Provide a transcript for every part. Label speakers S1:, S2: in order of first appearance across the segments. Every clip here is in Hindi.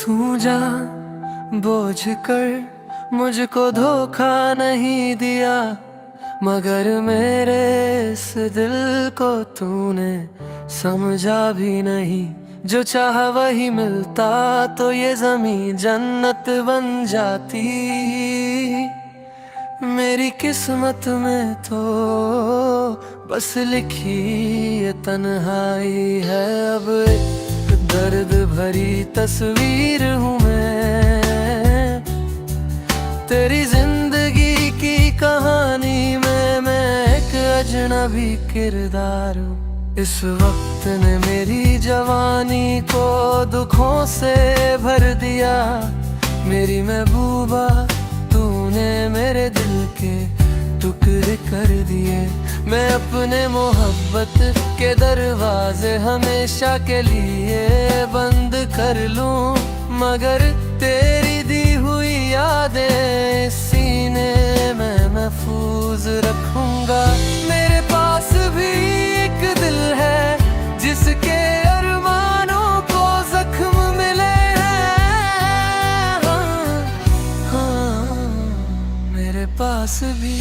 S1: तू जान बोझ कर मुझको धोखा नहीं दिया, मगर मेरे इस दिल को तूने समझा भी नहीं। जो चाह वही मिलता तो ये ज़मीं जन्नत बन जाती। मेरी किस्मत में तो बस लिखी ये तन्हाई है। अब एक दर्द भरी तस्वीर हूँ मैं, तेरी जिंदगी की कहानी में मैं एक अजनबी किरदार हूँ। इस वक्त ने मेरी जवानी को दुखों से भर दिया। मेरी महबूबा तूने मेरे दिल के टुकड़े कर दिए। मैं अपने मोहब्बत के दरवाजे हमेशा के लिए बंद कर लूं, मगर तेरी दी हुई यादें सीने में महफूज रखूंगा। मेरे पास भी एक दिल है जिसके अरमानों को जख्म मिले हैं। हाँ, मेरे पास भी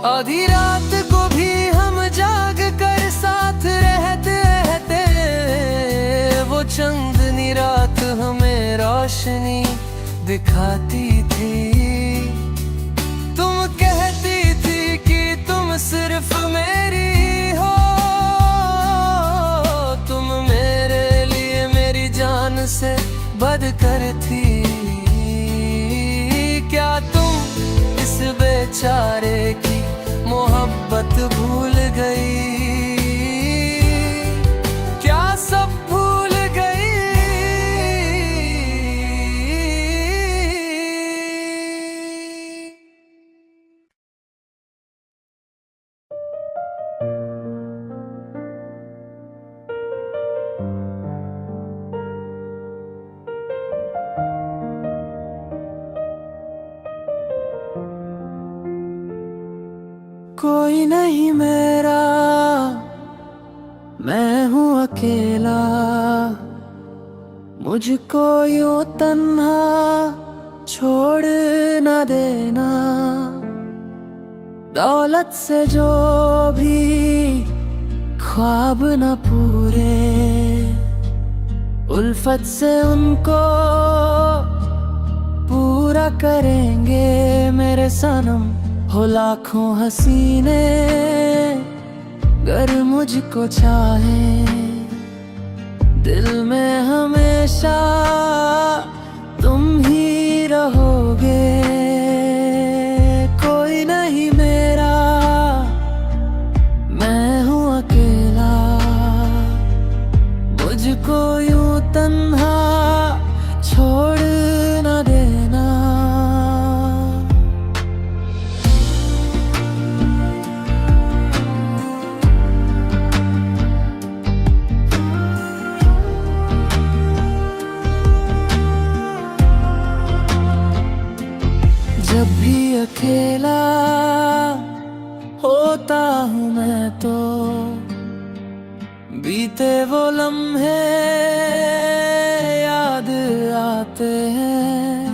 S1: आधी रात को भी हम जाग कर साथ रहते रहते, वो चंदनी रात हमें रोशनी दिखाती थी। तुम कहती थी कि तुम सिर्फ मेरी हो, तुम मेरे लिए मेरी जान से बढ़कर थी। क्या तुम इस बेचारे की मोहब्बत भूल गई? क्या सब भूल गई? कोई नहीं मेरा, मैं हूँ अकेला। मुझको यूं तन्हा छोड़ न देना। दौलत से जो भी ख्वाब न पूरे, उल्फत से उनको पूरा करेंगे मेरे सनम। हो लाखों हसीने गर मुझको चाहे, दिल में हमेशा तुम ही रहोगे। कोई नहीं मेरा, मैं हूँ अकेला। मुझको यूं तन्हा छोड़ न देना। जब भी अकेला होता हूँ मैं तो बीते वो लम्हे याद आते हैं।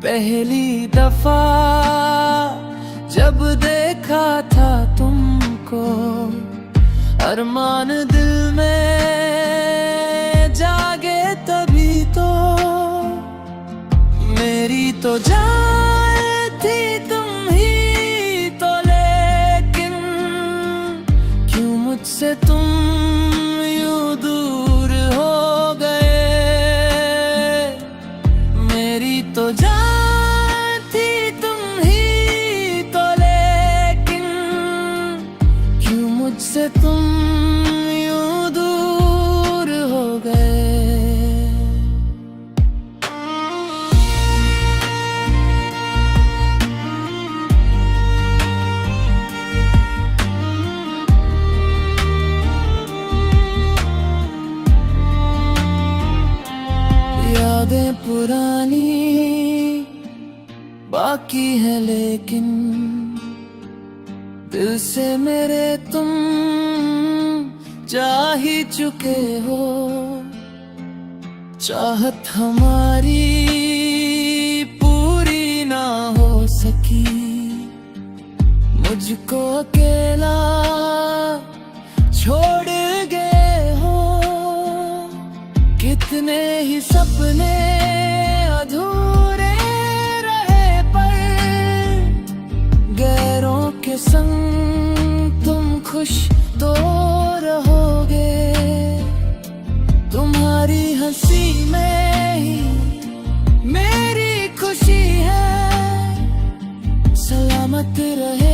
S1: पहली दफा जब देखा था तुमको, अरमान दिल में जागे तभी तो। मेरी तो जान थी तुम ही तो, लेकिन क्यों मुझसे तुम यूं दूर हो गए। मेरी तो जान थी तुम ही तो, लेकिन क्यों मुझसे तुम यूं दूर हो गए। बाकी है, लेकिन दिल से मेरे तुम जा ही चुके हो। चाहत हमारी पूरी ना हो सकी, मुझको अकेला छोड़ गए हो। कितने ही सपने अधूरे रहे, पर गैरों के संग तुम खुश तो रहोगे। तुम्हारी हंसी में ही मेरी खुशी है। सलामत रहे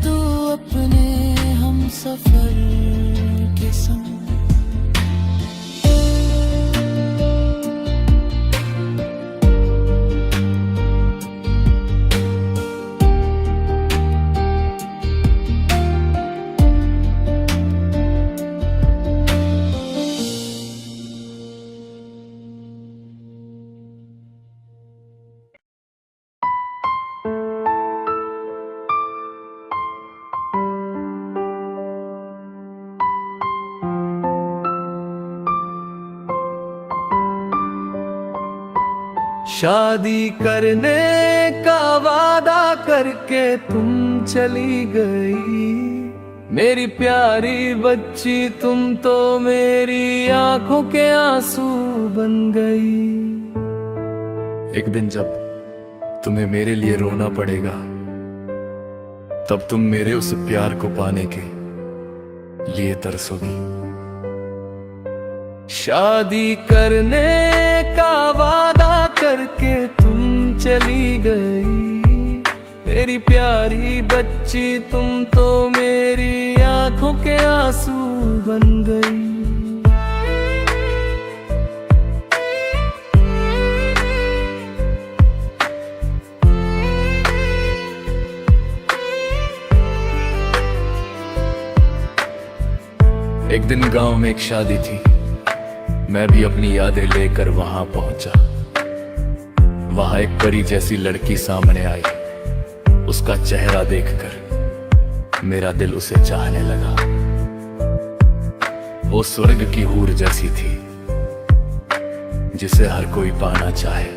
S1: तू अपने हम सफर के संग। शादी करने का वादा करके तुम चली गई, मेरी प्यारी बच्ची तुम तो मेरी आंखों के आंसू बन गई।
S2: एक दिन जब तुम्हें मेरे लिए रोना पड़ेगा, तब तुम मेरे उस प्यार को पाने के लिए तरसोगी।
S1: शादी करने का वादा करके तुम चली गई, मेरी प्यारी बच्ची तुम तो मेरी आंखों के आंसू बन गई।
S2: एक दिन गांव में एक शादी थी, मैं भी अपनी यादें लेकर वहां पहुंचा। वहां एक परी जैसी लड़की सामने आई, उसका चेहरा देखकर मेरा दिल उसे चाहने लगा। वो स्वर्ग की हूर जैसी थी, जिसे हर कोई पाना चाहे।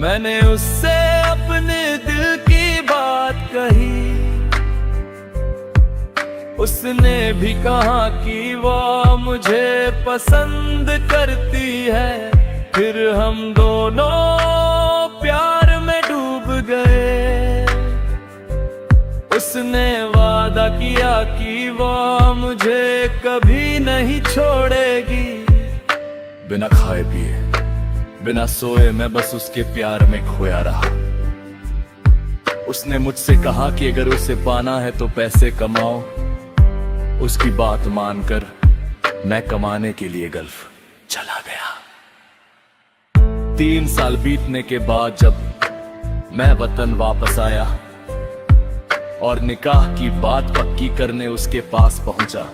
S1: मैंने उससे अपने दिल की बात कही, उसने भी कहा कि वो मुझे पसंद करती है। फिर हम दोनों प्यार में डूब गए। उसने वादा किया कि वो मुझे कभी नहीं छोड़ेगी।
S2: बिना खाए पिए, बिना सोए मैं बस उसके प्यार में खोया रहा। उसने मुझसे कहा कि अगर उसे पाना है तो पैसे कमाओ। उसकी बात मानकर मैं कमाने के लिए गल्फ चला गया। 3 साल बीतने के बाद जब मैं वतन वापस आया और निकाह की बात पक्की करने उसके पास पहुंचा,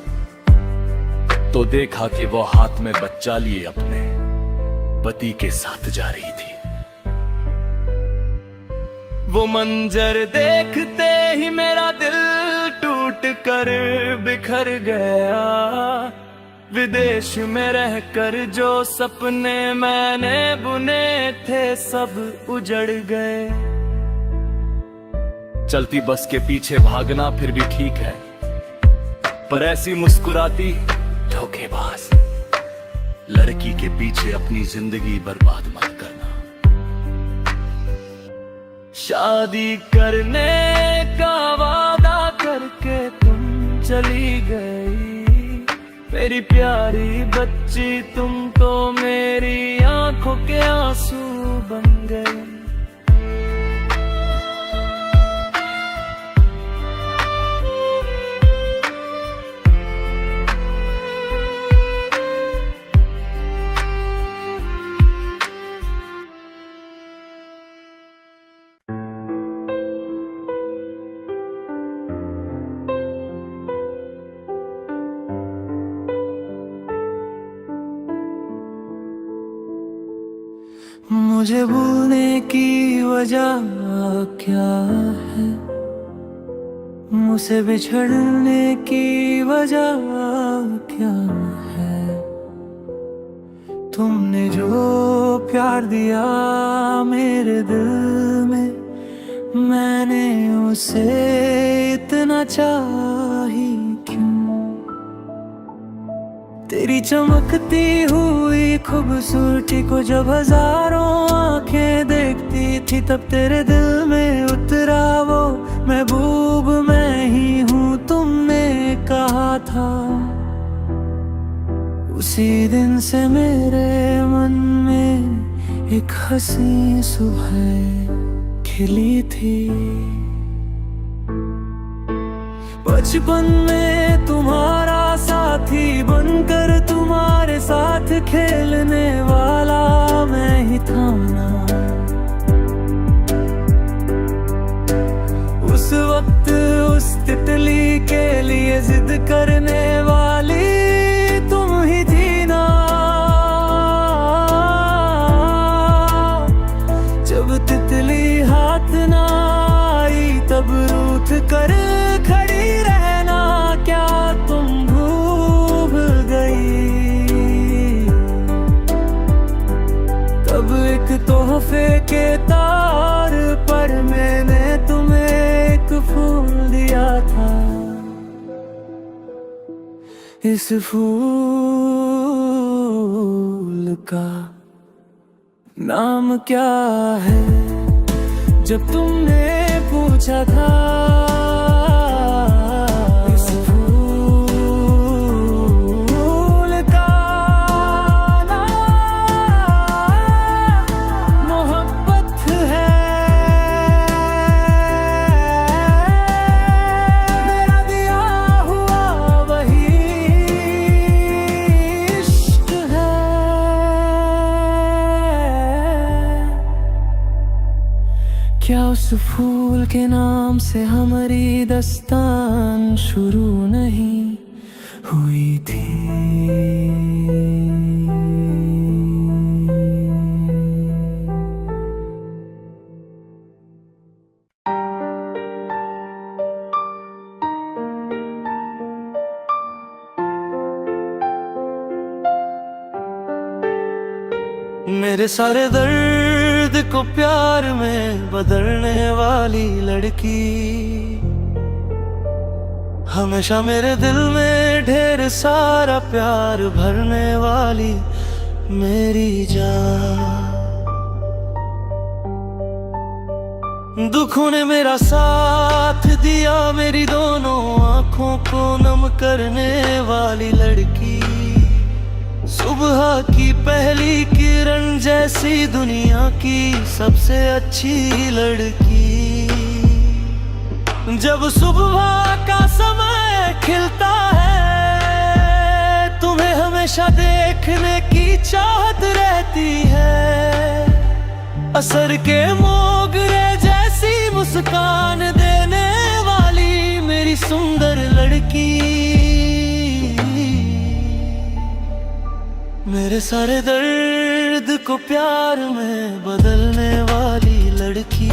S2: तो देखा कि वो हाथ में बच्चा लिए अपने पति के साथ जा रही थी।
S1: वो मंजर देखते ही मेरा दिल टूट कर बिखर गया। विदेश में रहकर जो सपने मैंने बुने थे सब उजड़ गए।
S2: चलती बस के पीछे भागना फिर भी ठीक है, पर ऐसी मुस्कुराती धोखेबाज लड़की के पीछे अपनी जिंदगी बर्बाद मत करना।
S1: शादी करने का वादा करके तुम चली गई, मेरी प्यारी बच्ची तुम तो मेरी आंखों के आंसू बन गई। मुझे भूलने की वजह क्या है, मुझसे बिछड़ने की वजह क्या है। तुमने जो प्यार दिया मेरे दिल में, मैंने उसे इतना चाही क्यों। तेरी चमकती हुई खूबसूरती को जब हजारों आंखें देखती थी, तब तेरे दिल में उतरा वो महबूब मैं ही हूँ, तुमने कहा था। उसी दिन से मेरे मन में एक हंसी सुबह खिली थी। बचपन में तुम्हारा साथी बनकर तुम्हारे साथ खेलने वाला मैं ही था ना। उस वक्त उस तितली के लिए जिद करने वाली तुम ही थी ना। जब तितली हाथ ना आई तब रूठ कर खड़ी रहना क्या तुम भूल गई। तब एक तोहफे के तार पर मैंने तुम्हें एक फूल दिया था। इस फूल का नाम क्या है, जब तुमने पूछा था। इस फूल का नाम मोहब्बत है। मेरा दिया हुआ वही इश्क है। क्या उस फूल के नाम से हमारी दास्तान शुरू नहीं हुई थी। मेरे सारे दर्द को प्यार में बदलने वाली लड़की, हमेशा मेरे दिल में ढेर सारा प्यार भरने वाली मेरी जान। दुखों ने मेरा साथ दिया, मेरी दोनों आंखों को नम करने वाली लड़की, सुबह की पहली किरण जैसी दुनिया की सबसे अच्छी लड़की। जब सुबह का समय खिलता है, तुम्हें हमेशा देखने की चाहत रहती है। असर के मोगरे जैसी मुस्कान देने वाली मेरी सुंदर लड़की, मेरे सारे दर्द को प्यार में बदलने वाली लड़की,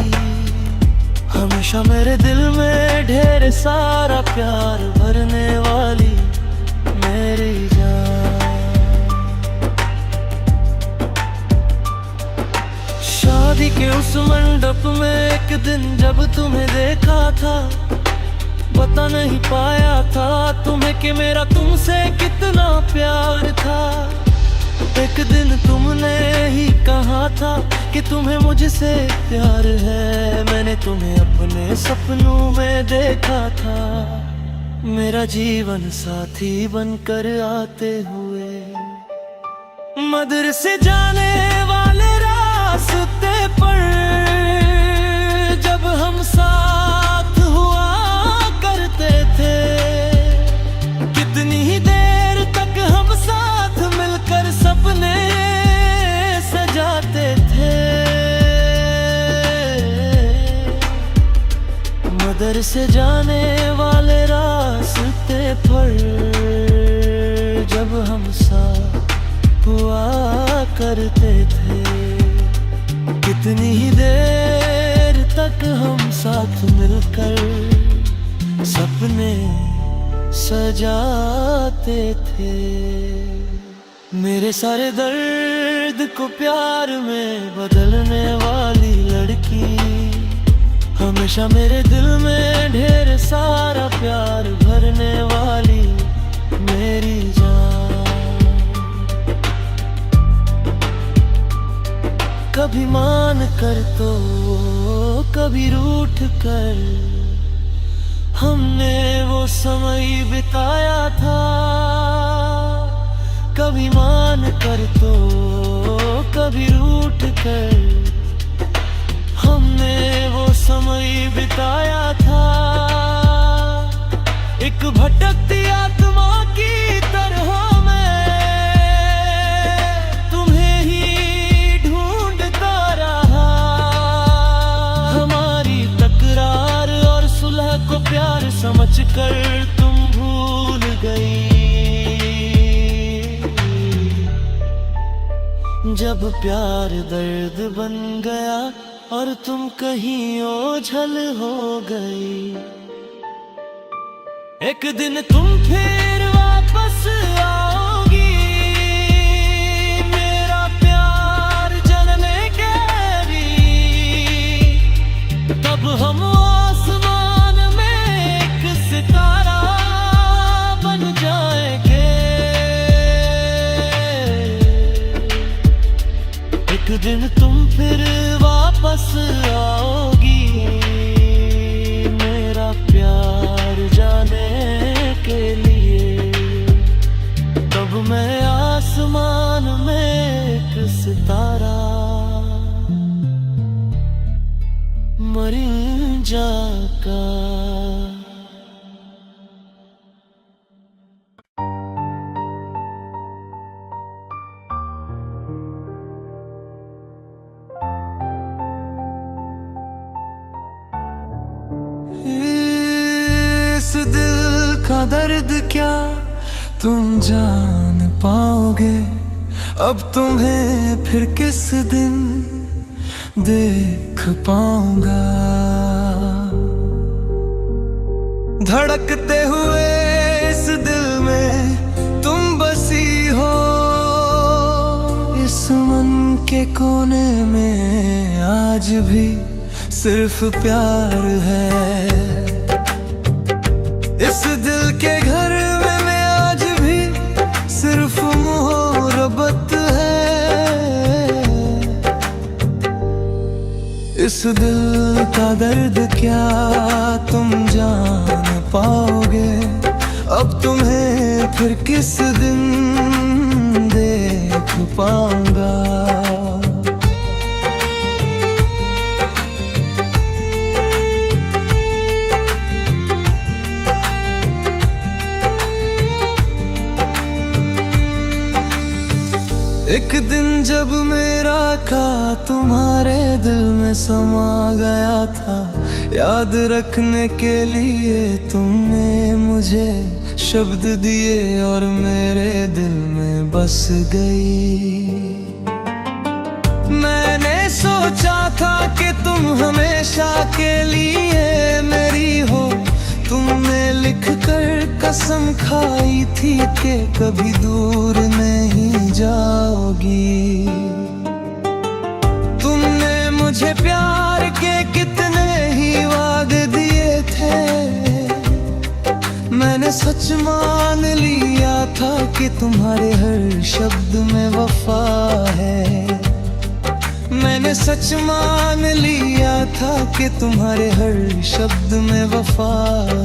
S1: हमेशा मेरे दिल में ढेर सारा प्यार भरने वाली मेरी जान। शादी के उस मंडप में एक दिन जब तुम्हें देखा था, बता नहीं पाया था तुम्हें कि मेरा तुमसे कितना प्यार था। एक दिन तुमने ही कहा था कि तुम्हें मुझसे प्यार है। मैंने तुम्हें अपने सपनों में देखा था, मेरा जीवन साथी बनकर आते हुए। मदरसे जाने वाले रास्ते पर जब हम साथ हुआ करते थे, कितनी ही देर तक हम साथ मिलकर सपने सजाते थे। मदरसे जाने वाले रास्ते पर जब हम साथ हुआ करते थे, कितनी ही देर तक हम साथ मिलकर सपने सजाते थे। मेरे सारे दर्द को प्यार में बदलने वाली लड़की, हमेशा मेरे दिल में ढेर सारा प्यार भरने वाली मेरी जान। कभी मान कर तो कभी रूठ कर हमने वो समय बिताया था। कभी मान कर तो कभी रूठ कर हमने वो समय बिताया था। एक भटकती आत्मा की तरह मैं तुम्हें ही ढूंढता रहा। हमारी तकरार और सुलह को प्यार समझकर तुम भूल गई। जब प्यार दर्द बन गया और तुम कहीं ओझल हो गई, एक दिन तुम फिर वापस आओगी मेरा प्यार जानने के लिए। तब हम आसमान में एक सितारा बन जाएंगे। एक दिन तुम फिर वापस आओगी मेरा प्यार जाने के लिए। तब मैं आसमान में एक सितारा मरीन जाका। इस दिल का दर्द क्या तुम जान पाओगे, अब तुम्हें फिर किस दिन देख पाऊंगा। धड़कते हुए इस दिल में तुम बसी हो, इस मन के कोने में आज भी सिर्फ प्यार है। इस दिल के घर में आज भी सिर्फ मोहब्बत है। इस दिल का दर्द क्या तुम जान पाओगे, अब तुम्हें फिर किस दिन देख पाऊंगा। एक दिन जब मेरा खा तुम्हारे दिल में समा गया था, याद रखने के लिए तुमने मुझे शब्द दिए और मेरे दिल में बस गई। मैंने सोचा था कि तुम हमेशा के लिए मेरी हो, तुमने लिख कर कसम खाई थी कि कभी दूर नहीं जाओगी। तुमने मुझे प्यार के कितने ही वादे दिए थे, मैंने सच मान लिया था कि तुम्हारे हर शब्द में वफा है। मैंने सच मान लिया था कि तुम्हारे हर शब्द में वफा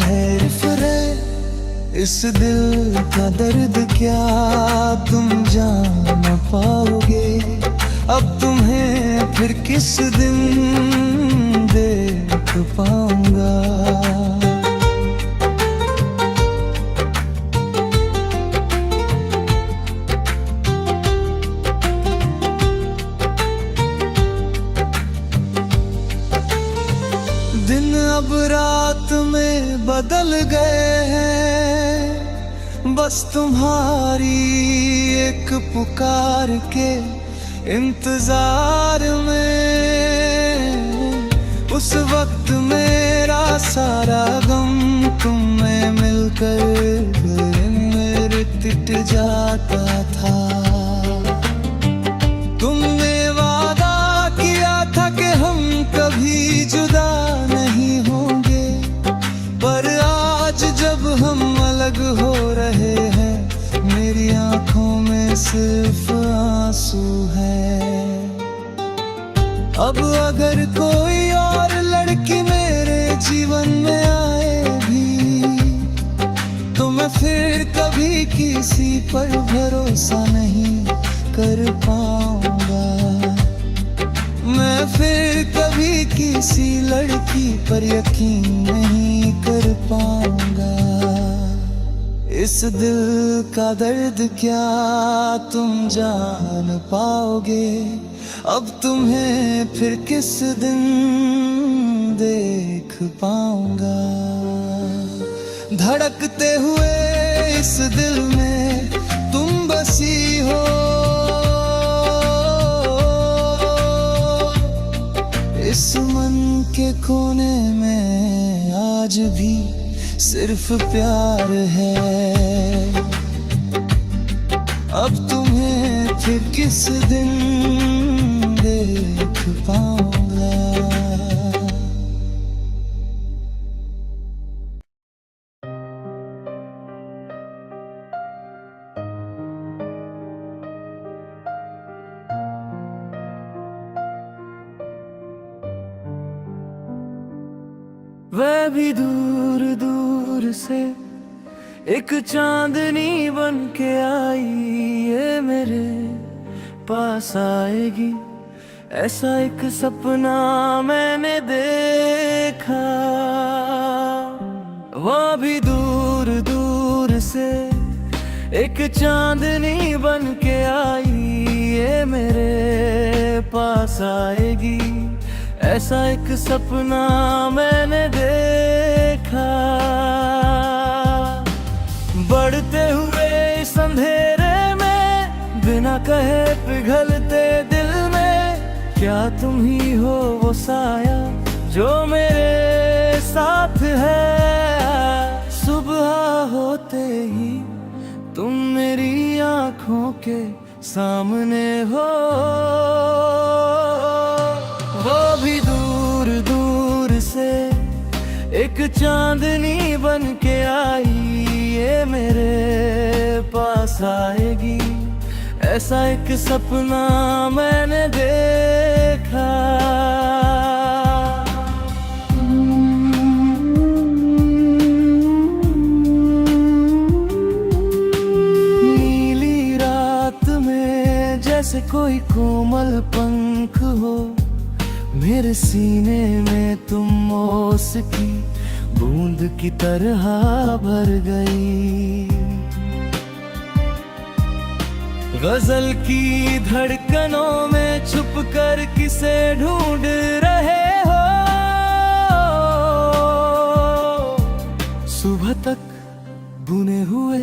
S1: है। फिरे इस दिल का दर्द क्या तुम जान पाओगे, अब तुम्हें फिर किस दिन देख पाऊंगा। दिन अब रात में बदल गए हैं, बस तुम्हारी एक पुकार के इंतजार में।
S3: वक्त मेरा सारा गम तुम में मिलकर मेरे तिट जाता था। तुमने वादा किया था कि हम कभी जुदा नहीं होंगे, पर आज जब हम अलग हो रहे हैं मेरी आंखों में सिर्फ आंसू है। अब अगर कोई और लड़की मेरे जीवन में आए भी तो मैं फिर कभी किसी पर भरोसा नहीं कर पाऊंगा। मैं फिर कभी किसी लड़की पर यकीन नहीं कर पाऊंगा। इस दिल का दर्द क्या तुम जान पाओगे, अब तुम्हें फिर किस दिन देख पाऊंगा। धड़कते हुए इस दिल में तुम बसी हो, इस मन के कोने में आज भी सिर्फ प्यार है। अब तुम्हें फिर किस दिन देख पाऊंगा।
S1: वह भी दूर दूर से एक चांदनी बन के आई, ये मेरे पास आएगी ऐसा एक सपना मैंने देखा। वह भी दूर दूर से एक चांदनी बन के आई, ये मेरे पास आएगी ऐसा एक सपना मैंने देखा। बढ़ते हुए इस अंधेरे में बिना कहे पिघलते दिल में, क्या तुम ही हो वो साया जो मेरे साथ है। सुबह होते ही तुम मेरी आंखों के सामने हो। वो भी दूर दूर से एक चांदनी बन के आई, ये मेरे पास आएगी ऐसा एक सपना मैंने देखा। नीली रात में जैसे कोई कोमल पंख हो, मेरे सीने में तुम ओस की बूंद की तरह भर गई। गजल की धड़कनों में छुप कर किसे ढूंढ रहे हो। सुबह तक बुने हुए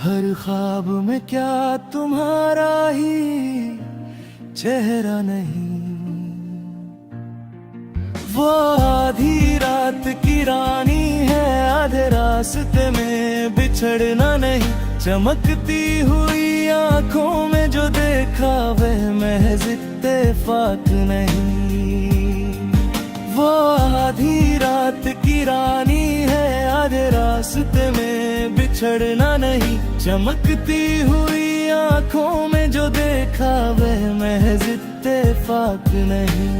S1: हर ख्वाब में क्या तुम्हारा ही चेहरा नहीं। वो आधी रात की रानी है, आधे रास्ते में बिछड़ना नहीं। चमकती हुई आंखों में जो देखा वह महज इत्तेफाक नहीं। वो आधी रात की रानी है, आधे रास्ते में बिछड़ना नहीं। चमकती हुई आंखों में जो देखा वह महज इत्तेफाक नहीं।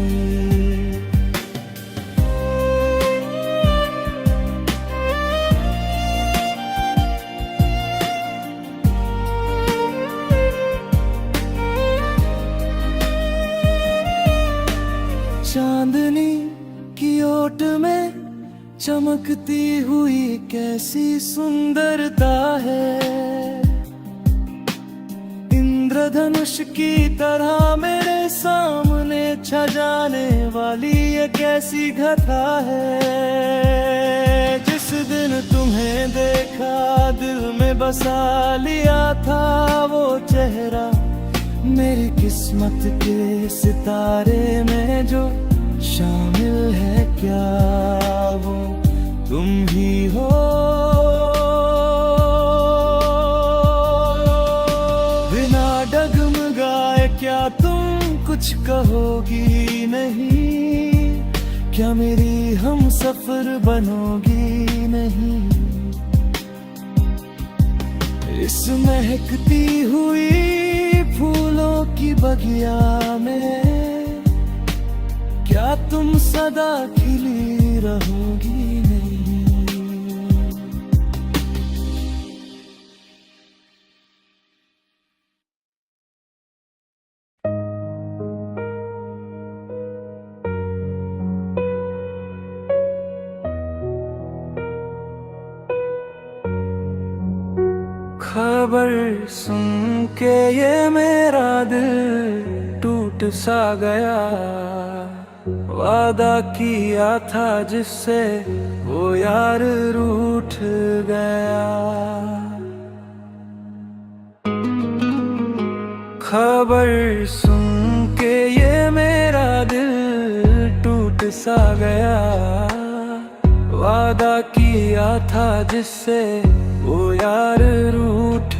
S1: चांदनी की ओट में चमकती हुई कैसी सुंदरता है। इंद्रधनुष की तरह मेरे सामने छा जाने वाली ये कैसी घटा है। जिस दिन तुम्हें देखा दिल में बसा लिया था वो चेहरा, मेरी किस्मत के सितारे में जो शामिल है
S3: क्या वो तुम ही हो? बिना डगमगाए क्या तुम कुछ कहोगी नहीं? क्या मेरी हम सफर बनोगी नहीं? इस महकती हुई फूलों की बगिया में क्या तुम सदा खिली रहोगी नहीं?
S1: खबर सुन के ये मेरा दिल टूट सा गया, वादा किया था जिससे वो यार रूठ गया। खबर सुन के ये मेरा दिल टूट सा गया, वादा किया था जिससे वो यार रूठ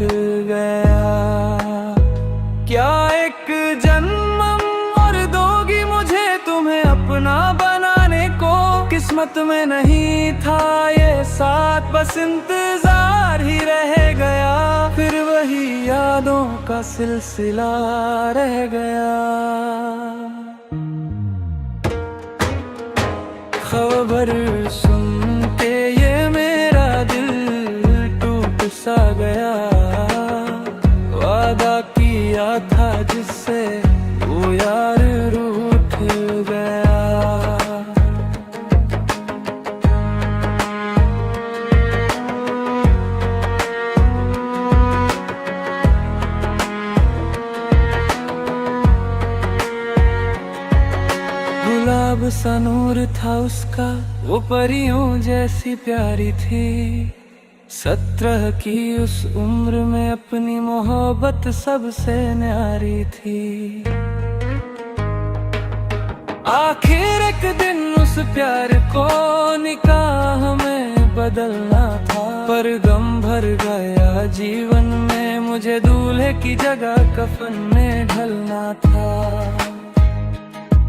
S1: गया। क्या एक जन्म और दोगी मुझे तुम्हें अपना बनाने को? किस्मत में नहीं था ये साथ, बस इंतजार ही रह गया। फिर वही यादों का सिलसिला रह गया। खबर सुन के ये मेरा दिल टूट सा गया, वादा किया था जिससे वो यार रूठ गया। गुलाब सा नूर था उसका, वो परियों जैसी प्यारी थी। 17 की उस उम्र में अपनी मोहब्बत सबसे न्यारी थी। आखिर एक दिन उस प्यार को निकाह में बदलना था, पर गम भर गया जीवन में, मुझे दूल्हे की जगह कफन में ढलना था।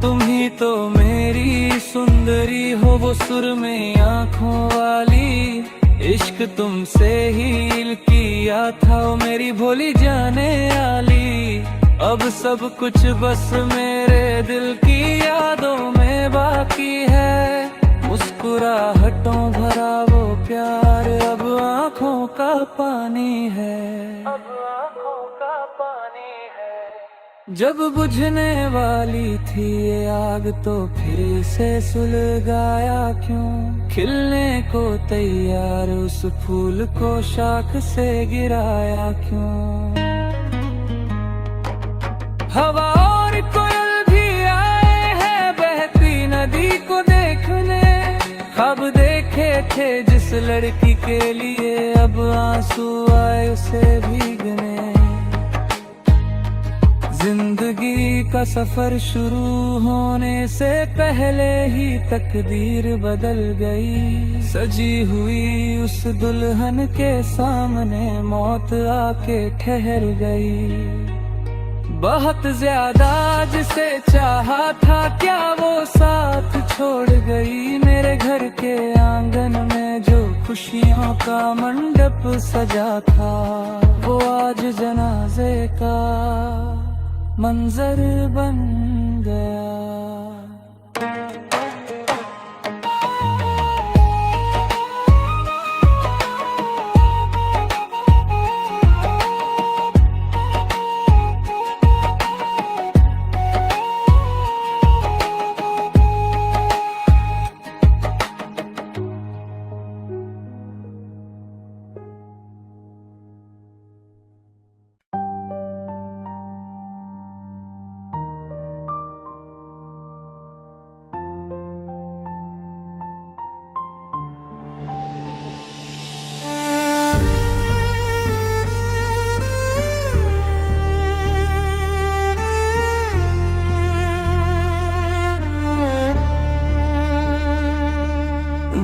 S1: तुम ही तो मेरी सुंदरी हो, वो सुरमई आँखों वाली, इश्क तुमसे ही किया था वो मेरी भोली जाने वाली। अब सब कुछ बस मेरे दिल की यादों में बाकी है। मुस्कुराहटों भरा वो प्यार अब आँखों का पानी है, अब आँखों का पानी है। जब बुझने वाली थी ये आग तो फिर से सुलगाया क्यों? खिलने को तैयार उस फूल को शाख से गिराया क्यों? हवा और कोयल भी आए हैं बहती नदी को देखने, ख्वाब देखे थे जिस लड़की के लिए अब आंसू आए उसे भीगने। जिंदगी का सफर शुरू होने से पहले ही तकदीर बदल गई। सजी हुई उस दुल्हन के सामने मौत आके ठहर गई। बहुत ज्यादा जिसे चाहा था क्या वो साथ छोड़ गई? मेरे घर के आंगन में जो खुशियों का मंडप सजा था, वो आज जनाजे का मंजर बन गया।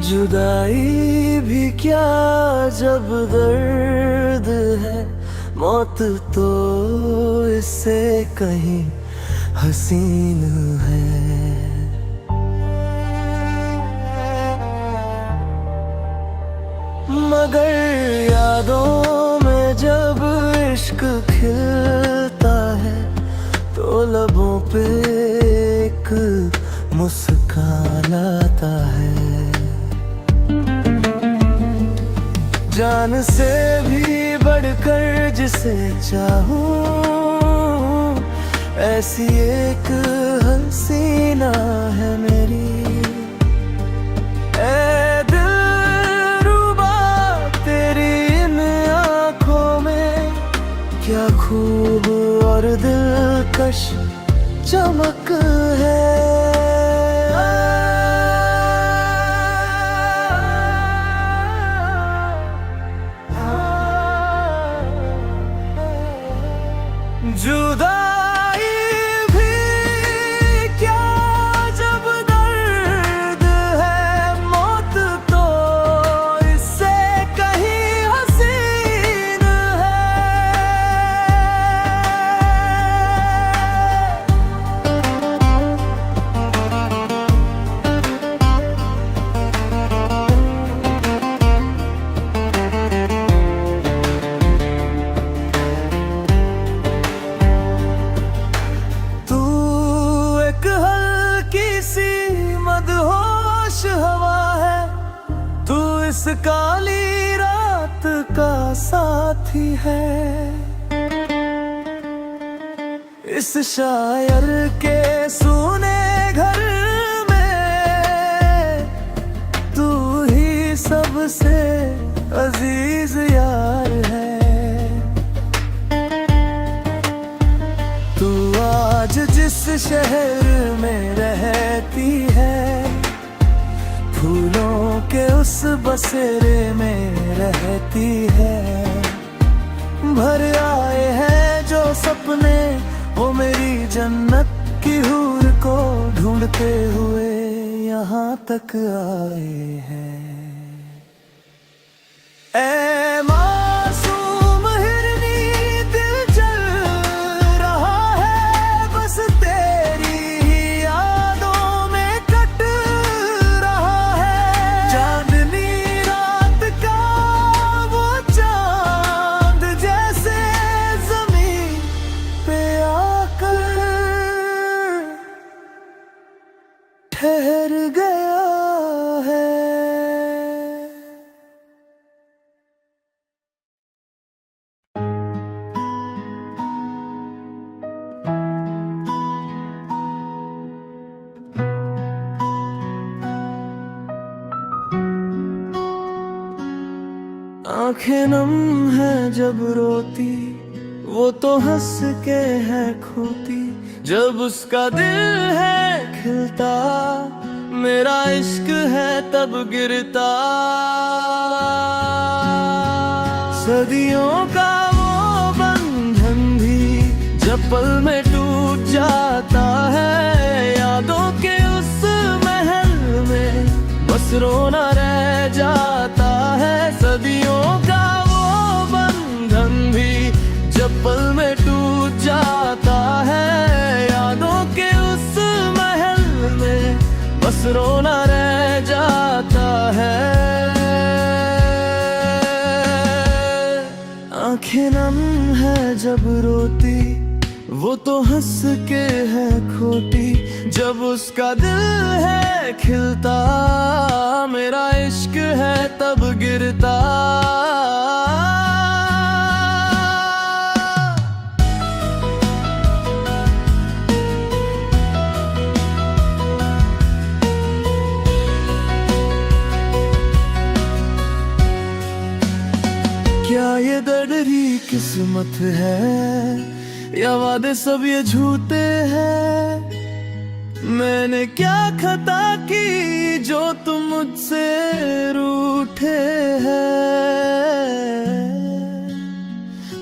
S1: जुदाई भी क्या जब दर्द है, मौत तो इससे कहीं हसीन है। मगर यादों में जब इश्क खिलता है तो लबों पे एक मुस्कान आता है। जान से भी बढ़कर जिसे चाहूं, ऐसी एक हसीना है मेरी। ऐ दिलरुबा तेरी इन आँखों में क्या खूब और दिलकश चमक है। जुदाई भी क्या जब दर्द है, मौत तो इससे कहीं हसीन है। मदहोश हवा है तू, इस काली रात का साथी है। इस शायर के सूने घर में तू ही सबसे अजीज यार है। तू आज जिस शहर में रहती है, फूलों के उस बसेरे में रहती है। भर आए हैं जो सपने वो मेरी जन्नत की हूर को ढूंढते हुए यहाँ तक आए हैं। ऐ मासूम हिरनी दिल चल रहा है, बस तेरी ही यादों में कट रहा है। चांदनी रात का वो चांद जैसे जमीन पे आकर ठहर गया है। आंखें नम है जब रोती, वो तो हंस के है खोती। जब उसका दिल है खिलता, मेरा इश्क है तब गिरता। सदियों का वो बंधन भी जब पल में टूट जाता है। यादों के उस महल में बस रोना रह जाता है। सदियों का वो बंधन भी जब पल में टूट जाता है। यादों के उस महल में बस रोना रह जाता है। आंखें नम है जब रोती, वो तो हंस के है खोटी। जब उसका दिल है खिलता, मेरा इश्क है तब गिरता। क्या ये दर्दरी किस्मत है या वादे सब ये झूठे हैं? मैंने क्या खता की जो तुम मुझसे रूठे हैं?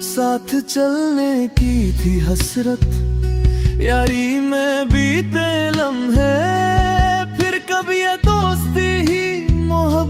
S1: साथ चलने की थी हसरत, यारी में बीते लम्हे, फिर कभी ये दोस्ती ही मोहब्बत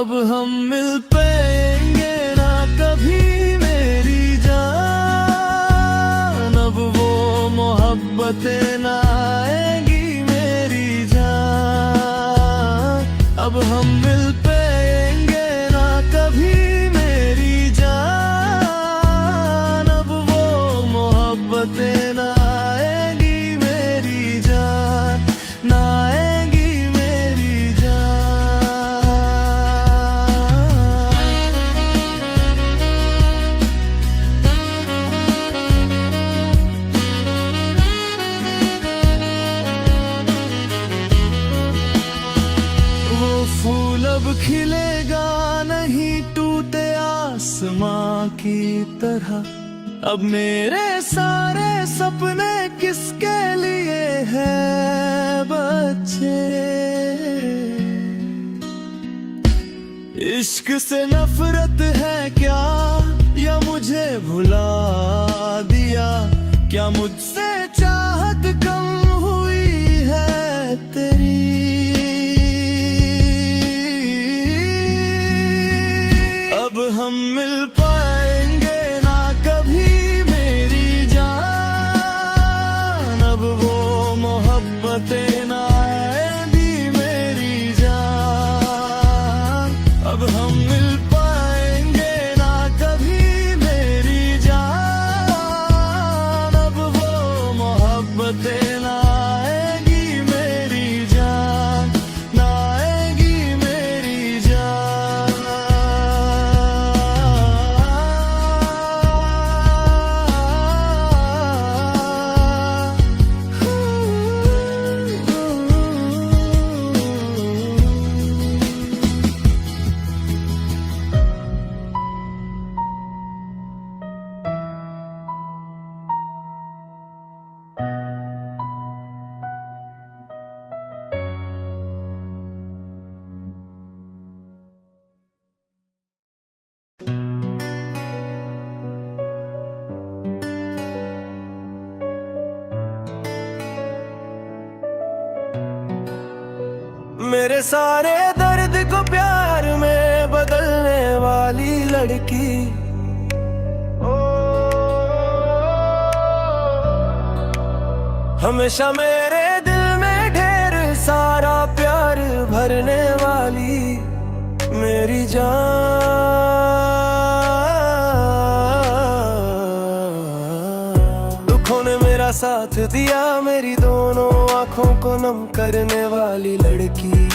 S3: अब हम मिल पाएंगे ना कभी मेरी जान, अब वो मोहब्बतें ना आएंगी मेरी जान। अब हम मिल पाएंगे ना कभी मेरी जान, अब वो मोहब्बतें ना आएंगी मेरी जान, ना आएंगी मेरी जान। वो फूल अब खिलेगा नहीं टूटे आसमां की तरह, अब मेरे सारे सपने किसके लिए हैं बच्चे। इश्क से नफरत है क्या, या मुझे भुला दिया, क्या मुझसे चाहत कम हुई है तेरी। अब हम मिल पाएंगे ना कभी मेरी जान, अब वो मोहब्बतें ना आएंगी मेरी जान। अब हम मिल पाएंगे ना कभी मेरी जान, अब वो मोहब्बतें ना आएंगी मेरी जान, ना आएंगी मेरी मेरे सारे दर्द को प्यार में बदलने वाली लड़की। हमेशा मेरे दिल में ढेर सारा प्यार भरने वाली मेरी जान। दुखों ने मेरा साथ दिया, मेरी दोनों आंखों को नम करने वाली लड़की।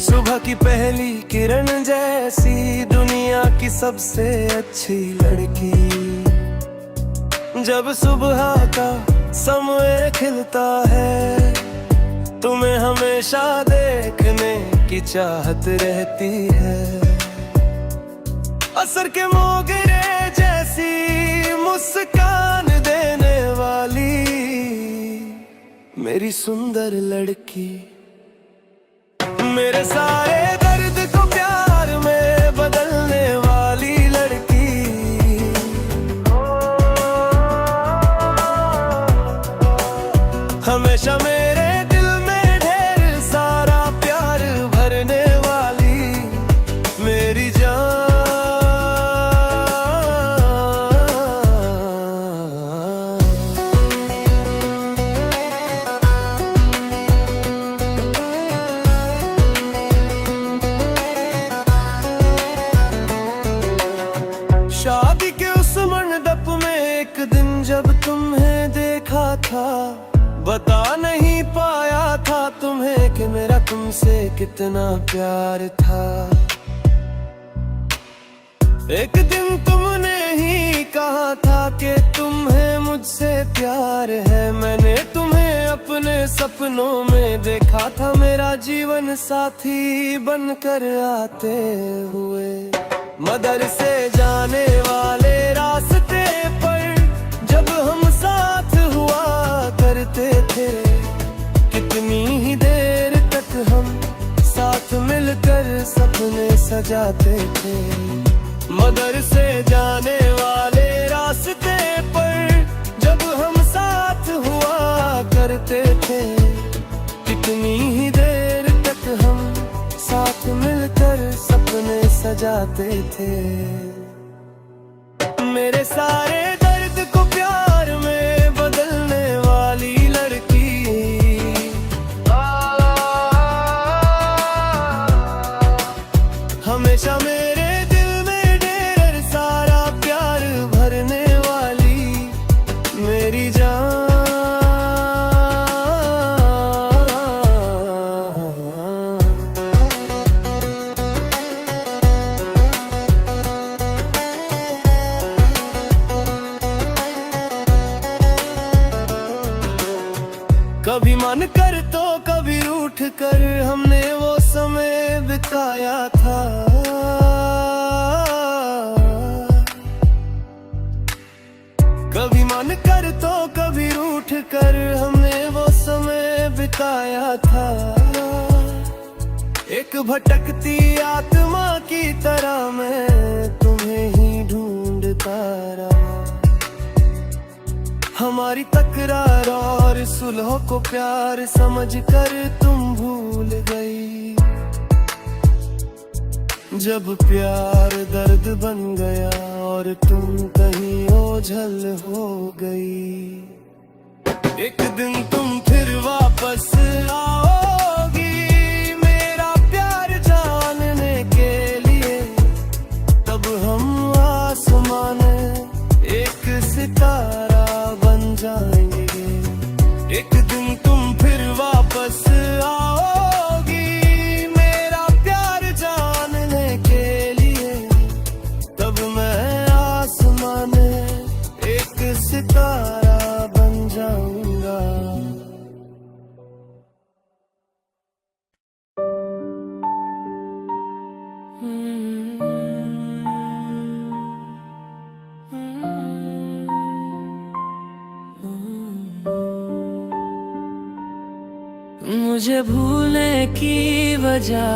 S3: सुबह की पहली किरण जैसी दुनिया की सबसे अच्छी लड़की। जब सुबह का समय खिलता है, तुम्हें हमेशा देखने की चाहत रहती है। असर के मोगरे जैसी मुस्कान देने वाली मेरी सुंदर लड़की। मेरे सारे दर्द को प्यार में बदलने वाली लड़की। हमेशा मेरे दिल में ढेर सारा प्यार भरने वाली मेरी जान। शादी के उस मंडप में एक दिन जब तुम्हें देखा था, बता नहीं पाया था तुम्हें कि मेरा तुमसे कितना प्यार था। एक दिन तुमने ही कहा था कि तुम्हें मुझसे प्यार है। मैंने तुम्हें अपने सपनों में देखा था, मेरा जीवन साथी बनकर आते हुए। मदरसे जाने वाले रास्ते पर जब हम साथ हुआ करते थे, कितनी ही देर तक हम साथ मिलकर सपने सजाते थे। मदरसे जाने वाले रास्ते पर जब हम साथ हुआ करते थे, कितनी ही देर तक हम
S1: जाते थे। मेरे सारे दर्द को प्यार में बदलने वाली लड़की, हमेशा मेरे दिल में ढेर सारा प्यार भरने वाली मेरी जान। कभी मन कर तो कभी रूठ कर हमने वो समय बिताया था। कभी मन कर तो कभी रूठ कर हमने वो समय बिताया था। एक भटकती आत्मा की तरह मैं तुम्हें ही ढूंढता रहा। हमारी तकरार और सुलह को प्यार समझकर तुम भूल गई। जब प्यार दर्द बन गया और तुम कहीं ओझल हो गई। एक दिन तुम फिर वापस आओगी मेरा प्यार जानने के लिए। तब हम आसमान एक सितारा बन जाएंगे। एक दिन तुम फिर वापस आओगी मेरा प्यार जानने के लिए। तब मैं आसमान एक सितारा बन जाऊंगा। मुझे भूलने की वजह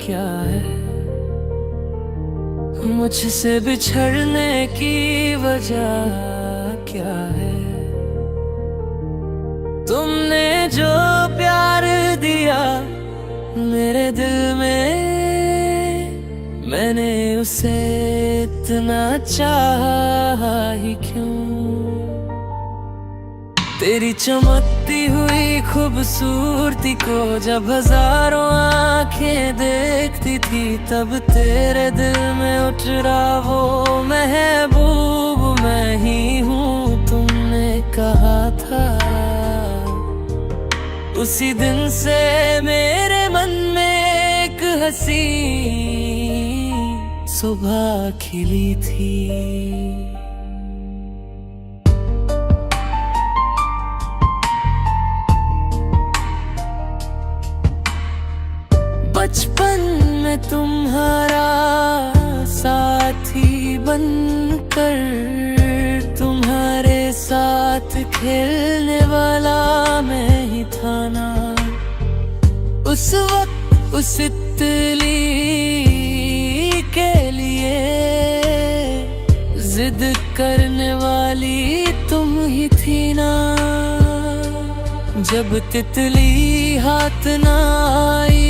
S1: क्या है, मुझसे बिछड़ने की वजह क्या है। तुमने जो प्यार दिया मेरे दिल में, मैंने उसे इतना चाहा ही क्यों। तेरी चमकती हुई खूबसूरती को जब हजारों आंखें देखती थी, तब तेरे दिल में उठ रहा वो महबूब मैं ही हूँ। तुमने कहा था उसी दिन से मेरे मन में एक हंसी सुबह खिली थी। बचपन में तुम्हारा साथी बनकर, तुम्हारे साथ खेलने वाला मैं ही था ना। उस वक्त उस तितली के लिए जिद करने वाली तुम ही थी ना। जब तितली हाथ ना आई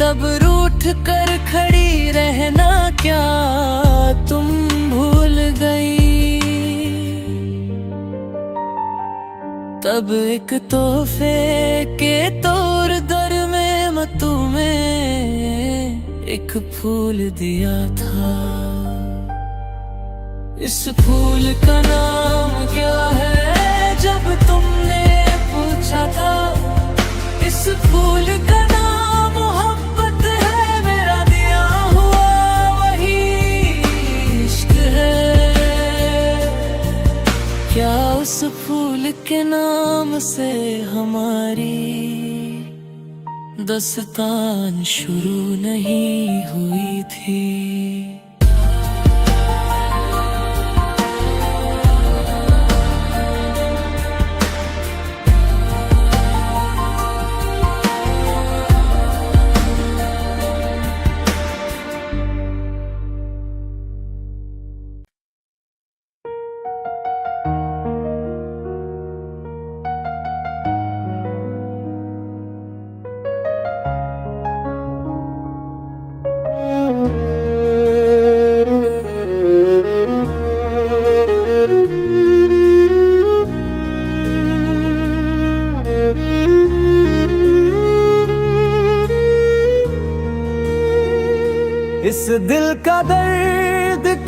S1: तब रूठ कर खड़ी रहना क्या तुम भूल गई। तब एक तोहफे के तौर दर में मैं तुम्हें एक फूल दिया था। इस फूल का नाम क्या है जब तुमने पूछा था। इस फूल का नाम मोहब्बत है, मेरा दिया हुआ वही इश्क है। क्या उस फूल के नाम से हमारी दस्तान शुरू नहीं हुई थी।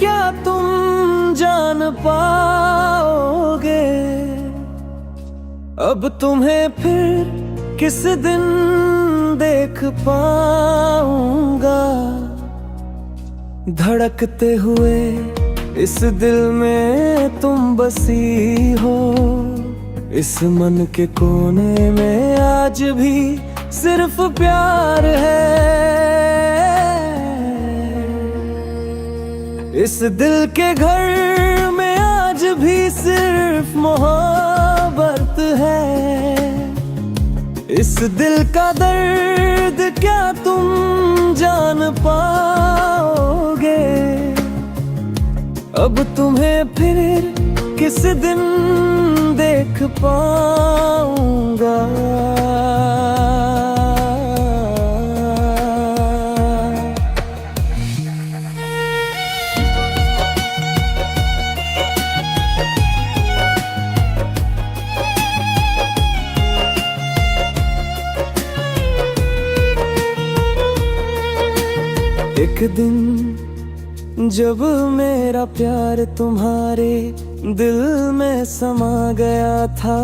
S1: क्या तुम जान पाओगे। अब तुम्हें फिर किस दिन देख पाऊंगा। धड़कते हुए इस दिल में तुम बसी हो। इस मन के कोने में आज भी सिर्फ प्यार है। इस दिल के घर में आज भी सिर्फ मोहब्बत है। इस दिल का दर्द क्या तुम जान पाओगे। अब तुम्हें फिर किस दिन देख पाऊंगा। एक दिन जब मेरा प्यार तुम्हारे दिल में समा गया था।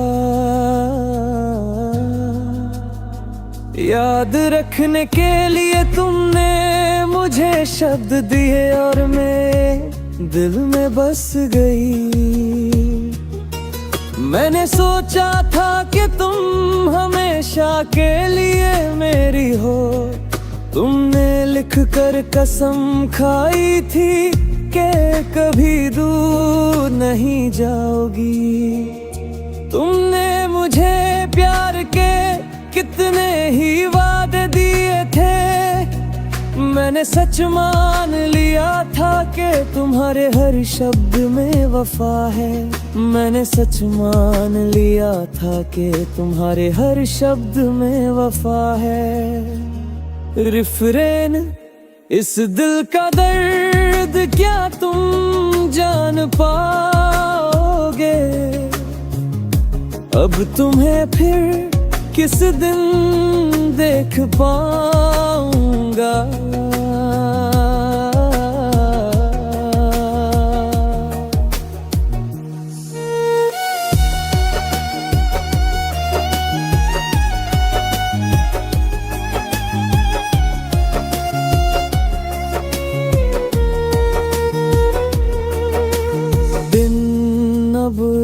S1: याद रखने के लिए तुमने मुझे शब्द दिए और मेरे दिल में बस गई। मैंने सोचा था कि तुम हमेशा के लिए मेरी हो। तुमने लिख कर कसम खाई थी कि कभी दूर नहीं जाओगी। तुमने मुझे प्यार के कितने ही वादे दिए थे। मैंने सच मान लिया था कि तुम्हारे हर शब्द में वफा है। मैंने सच मान लिया था कि तुम्हारे हर शब्द में वफा है। रिफ्रेन इस दिल का दर्द क्या तुम जान पाओगे। अब तुम्हें फिर किस दिन देख पाऊंगा।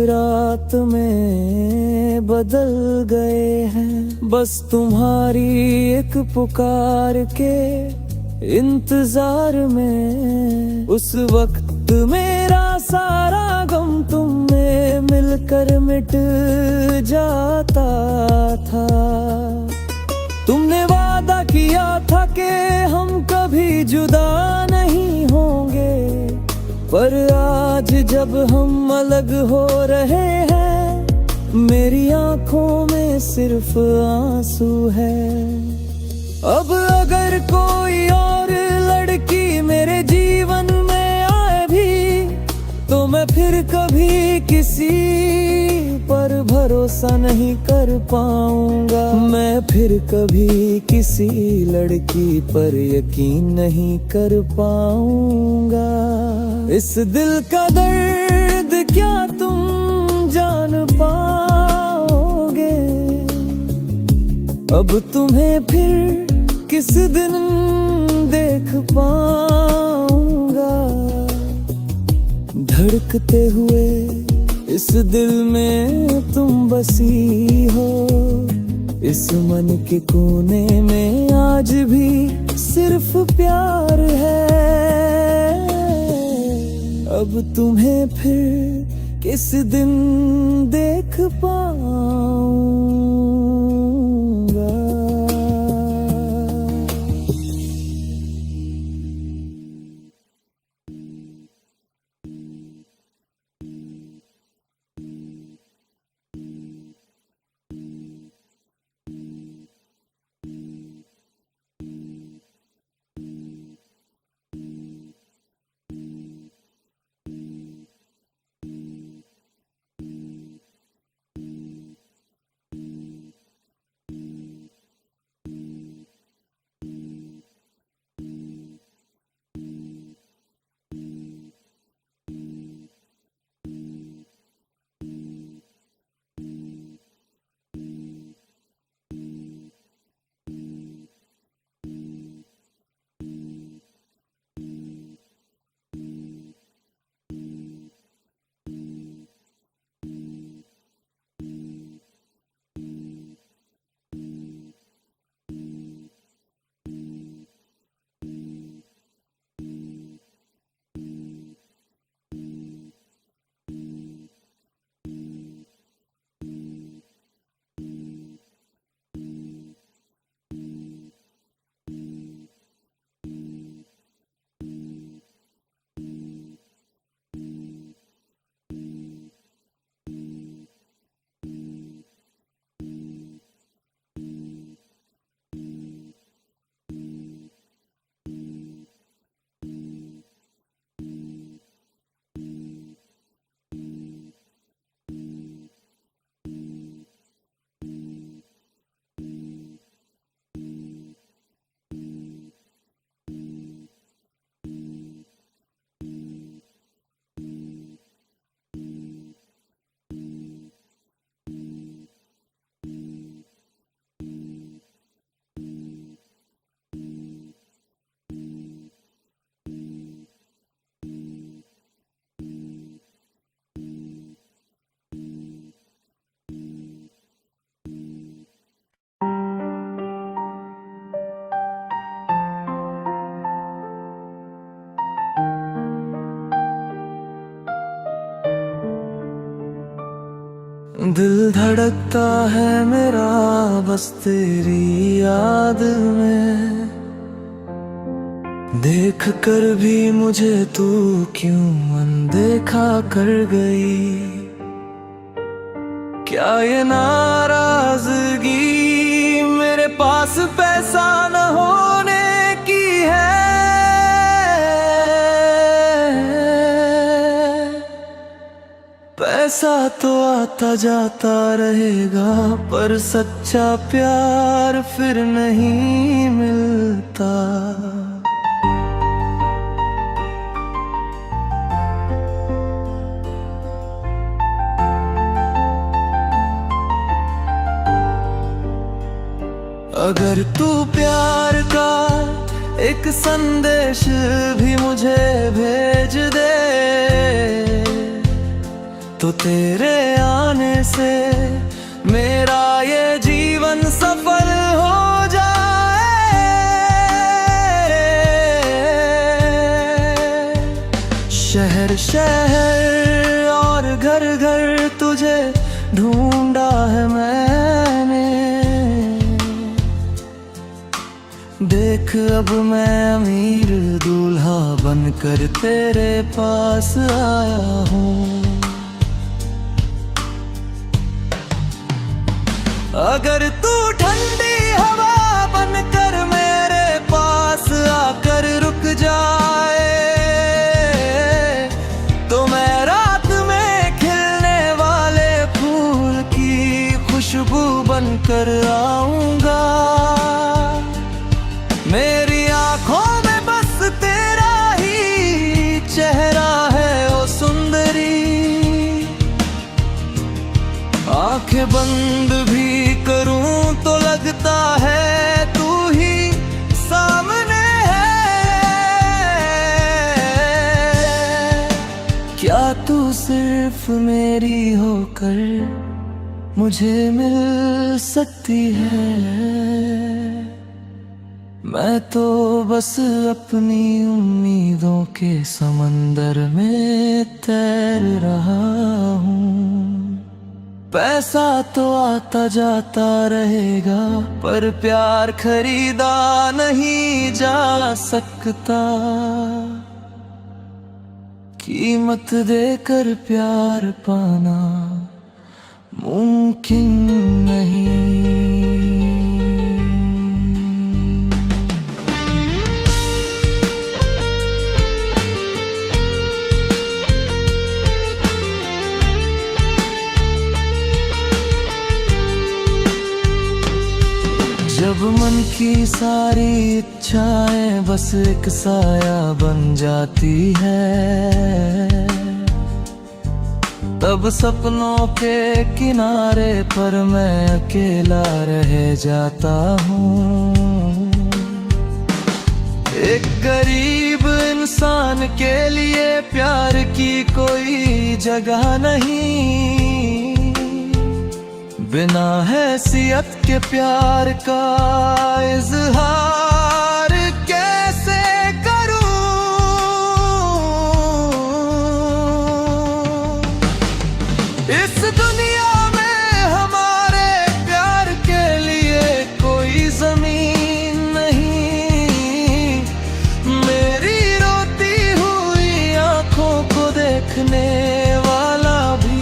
S1: रात में बदल गए हैं। बस तुम्हारी एक पुकार के इंतजार में। उस वक्त मेरा सारा गम तुमने मिलकर मिट जाता था। तुमने वादा किया था कि हम कभी जुदा नहीं होंगे। पर आज जब हम अलग हो रहे हैं मेरी आंखों में सिर्फ आंसू है। अब अगर कोई और लड़की मेरे जीवन में आए भी तो मैं फिर कभी किसी पर भरोसा नहीं कर पाऊंगा। मैं फिर कभी किसी लड़की पर यकीन नहीं कर पाऊंगा। इस दिल का दर्द क्या तुम जान पाओगे। अब तुम्हें फिर किस दिन देख पाऊंगा। धड़कते हुए इस दिल में तुम बसी हो। इस मन के कोने में आज भी सिर्फ प्यार है। अब तुम्हें फिर किस दिन देख पाऊंगा। दिल धड़कता है मेरा बस तेरी याद में, देख कर भी मुझे तू क्यों अनदेखा कर गई। क्या ये नाराजगी मेरे पास पैसा न होने की है? पैसा तो आता जाता रहेगा, पर सच्चा प्यार फिर नहीं मिलता। अगर तू प्यार का एक संदेश भी मुझे भेज दे, तो तेरे आने से मेरा ये जीवन सफल हो जाए। शहर शहर और घर घर तुझे ढूंढा है मैंने, देख अब मैं अमीर दूल्हा बनकर तेरे पास आया हूँ। अगर तू ठंडी हवा बनकर मेरे पास आकर रुक जाए, तो मैं रात में खिलने वाले फूल की खुशबू बनकर आऊंगा। मेरी आंखों में बस तेरा ही चेहरा है ओ सुंदरी, आंखें बंद भी करूं तो लगता है तू ही सामने है। क्या तू सिर्फ मेरी होकर मुझे मिल सकती है? मैं तो बस अपनी उम्मीदों के समंदर में तैर रहा हूँ। पैसा तो आता जाता रहेगा, पर प्यार खरीदा नहीं जा सकता। कीमत देकर प्यार पाना मुमकिन नहीं। जब मन की सारी इच्छाएं बस एक साया बन जाती है, तब सपनों के किनारे पर मैं अकेला रह जाता हूँ। एक गरीब इंसान के लिए प्यार की कोई जगह नहीं, बिना हैसियत के प्यार का इजहार कैसे करूं? इस दुनिया में हमारे प्यार के लिए कोई जमीन नहीं, मेरी रोती हुई आंखों को देखने वाला भी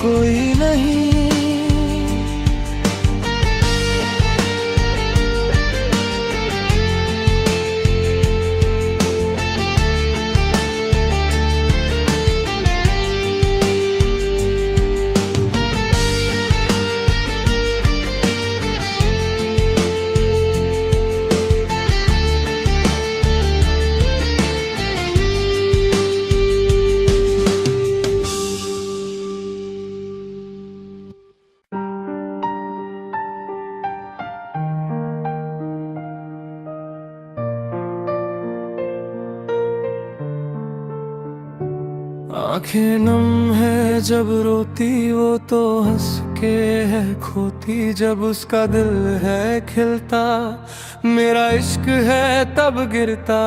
S1: कोई नहीं। आंखें नम है जब रोती वो तो हंस के है खोती, जब उसका दिल है खिलता मेरा इश्क है तब गिरता।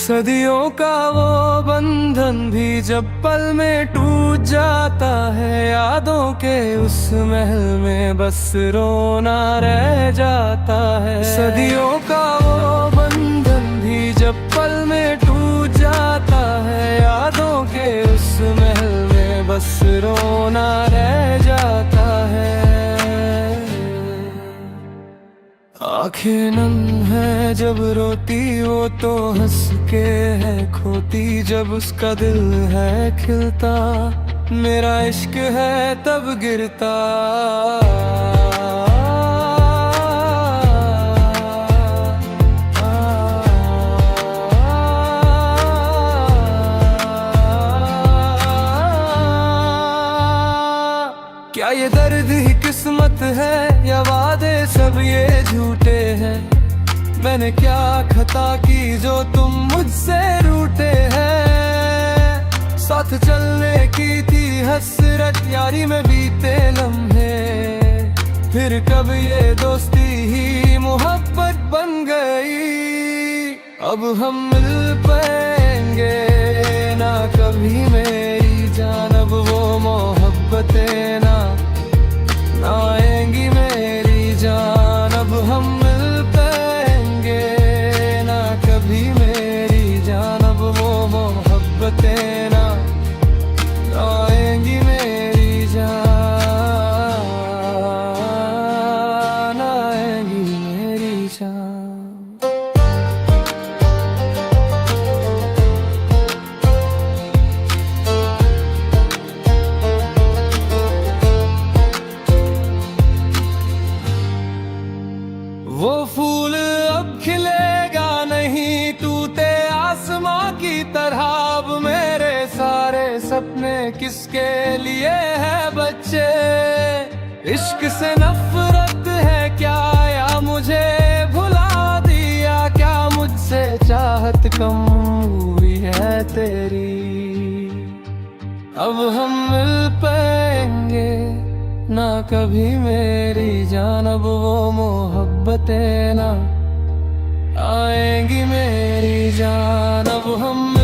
S1: सदियों का वो बंधन भी जब पल में टूट जाता है, यादों के उस महल में बस रोना रह जाता है। सदियों का वो बंधन भी जब पल में टूट जाता है, यादों के उस महल में बस रोना रह जाता है। आंखें नम है जब रोती वो तो हंस के है खोती, जब उसका दिल है खिलता मेरा इश्क है तब गिरता। क्या ये दर्द ही किस्मत है या वादे सब ये झूठे हैं? मैंने क्या खता की जो तुम मुझसे रूठे हैं? साथ चलने की थी हसरत यारी में बीते लम्हे, फिर कब ये दोस्ती ही मोहब्बत बन गई। अब हम मिल पाएंगे ना कभी मेरी जान, अब वो मोहब्बतें ना आएंगी मेरी जान। अब हम मिल पाएंगे ना कभी मेरी जान, अब वो मोहब्बतें ना आएंगी मेरी जान, आएंगी मेरी जान। वो फूल अब खिलेगा नहीं टूटे आसमां की तरह, अब मेरे सारे सपने किसके लिए है बच्चे? इश्क से नफरत है क्या या मुझे भुला दिया? क्या मुझसे चाहत कम हुई है तेरी? अब हम मिल पाएंगे ना कभी मेरी जान, अब वो मोहब्बतें ना आएंगी मेरी जान। अब हम